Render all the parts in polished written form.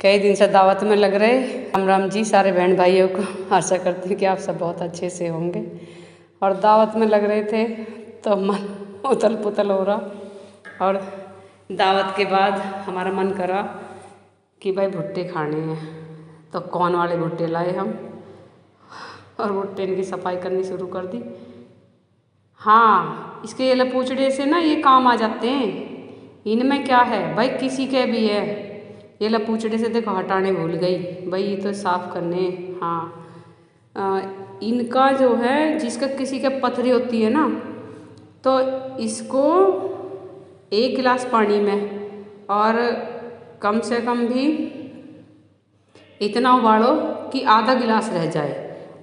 कई दिन से दावत में लग रहे। राम राम जी सारे बहन भाइयों को। आशा करती हूँ कि आप सब बहुत अच्छे से होंगे। और दावत में लग रहे थे तो मन उथल पुथल हो रहा। और दावत के बाद हमारा मन करा कि भाई भुट्टे खाने हैं, तो कौन वाले भुट्टे लाए हम और भुट्टे इनकी सफाई करनी शुरू कर दी। हाँ, इसके ये लपूचड़े से ना ये काम आ जाते हैं। इनमें क्या है भाई, किसी के भी है। ये लपूचड़े से देखो हटाने भूल गई भाई, ये तो साफ करने। हाँ, इनका जो है जिसका किसी के पथरी होती है ना, तो इसको 1 गिलास पानी में और कम से कम भी इतना उबालो कि आधा गिलास रह जाए,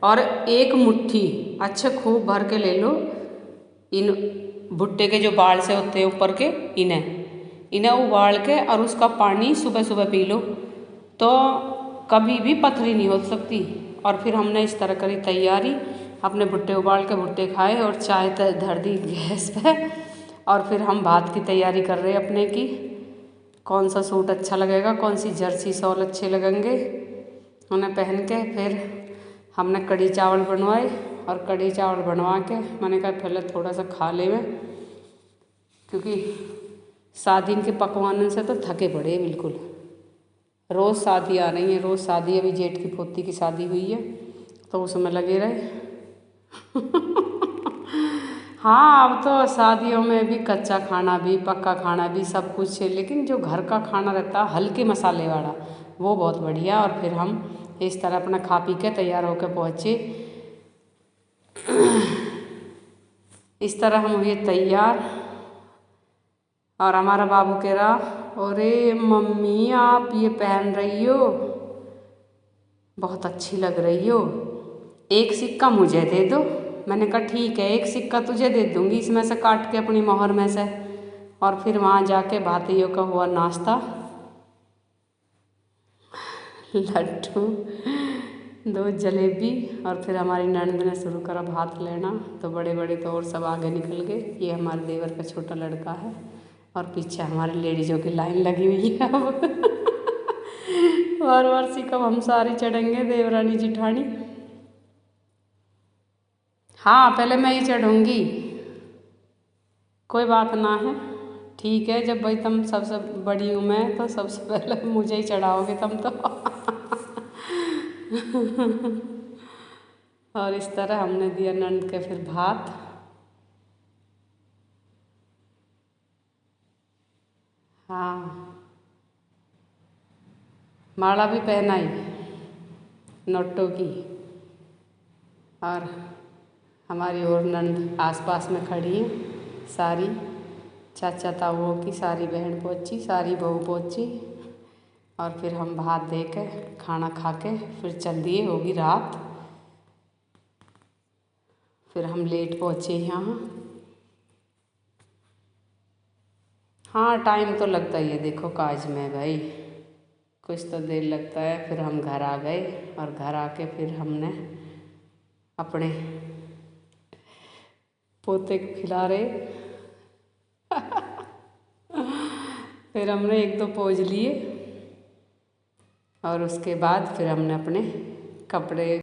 और 1 मुट्ठी अच्छे खूब भर के ले लो। इन भुट्टे के जो बाल से होते हैं ऊपर के, इन्हें उबाल के और उसका पानी सुबह सुबह पी लो, तो कभी भी पथरी नहीं हो सकती। और फिर हमने इस तरह करी तैयारी, अपने भुट्टे उबाल के भुट्टे खाए और चाय धर दी गैस पे। और फिर हम भात की तैयारी कर रहे अपने की, कौन सा सूट अच्छा लगेगा, कौन सी जर्सी शॉल अच्छे लगेंगे उन्हें पहन के। फिर हमने कढ़ी चावल बनवाए, और कढ़ी चावल बनवा के मैंने कहा पहले थोड़ा सा खा ले में, क्योंकि शादी के पकवान से तो थके पड़े बिल्कुल। रोज़ शादी आ रही है, रोज़ शादी। अभी जेठ की पोती की शादी हुई है तो उसमें लगे रहे। हाँ, अब तो शादियों में भी कच्चा खाना भी पक्का खाना भी सब कुछ है, लेकिन जो घर का खाना रहता है हल्के मसाले वाला, वो बहुत बढ़िया। और फिर हम इस तरह अपना खा पी के तैयार होकर पहुँचे। इस तरह हम हुए तैयार, और हमारा बाबू कह रहा, अरे मम्मी आप ये पहन रही हो, बहुत अच्छी लग रही हो, 1 सिक्का मुझे दे दो। मैंने कहा ठीक है, 1 सिक्का तुझे दे दूँगी, इसमें से काट के अपनी मोहर में से। और फिर वहाँ जाके भातियों का हुआ नाश्ता, लड्डू, 2 जलेबी। और फिर हमारी ननद ने शुरू करा भात लेना, तो बड़े बड़े तो और सब आगे निकल गए। ये हमारे देवर का छोटा लड़का है, और पीछे हमारे लेडीज़ों की लाइन लगी हुई है। अब वाराणसी कब हम सारी चढ़ेंगे, देवरानी जिठानी। हाँ, पहले मैं ही चढ़ूँगी, कोई बात ना है, ठीक है। जब भाई तुम सबसे बड़ी हूँ मैं, तो सबसे पहले मुझे ही चढ़ाओगे तुम तो। और इस तरह हमने दिया नंद के फिर भात। हाँ, माला भी पहनाई नोटों की। और हमारी और नंद आसपास में खड़ी हैं सारी, चाचा ताऊओं की सारी बहन पहुँची, सारी बहू पहुँची। और फिर हम भात दे के खाना खा के फिर चल दिए, होगी रात। फिर हम लेट पहुँचे यहाँ। हाँ, टाइम तो लगता ही है देखो काज में भाई, कुछ तो देर लगता है। फिर हम घर आ गए, और घर आके फिर हमने अपने पोते को खिला रहे। फिर हमने 1-2 पोज लिए, और उसके बाद फिर हमने अपने कपड़े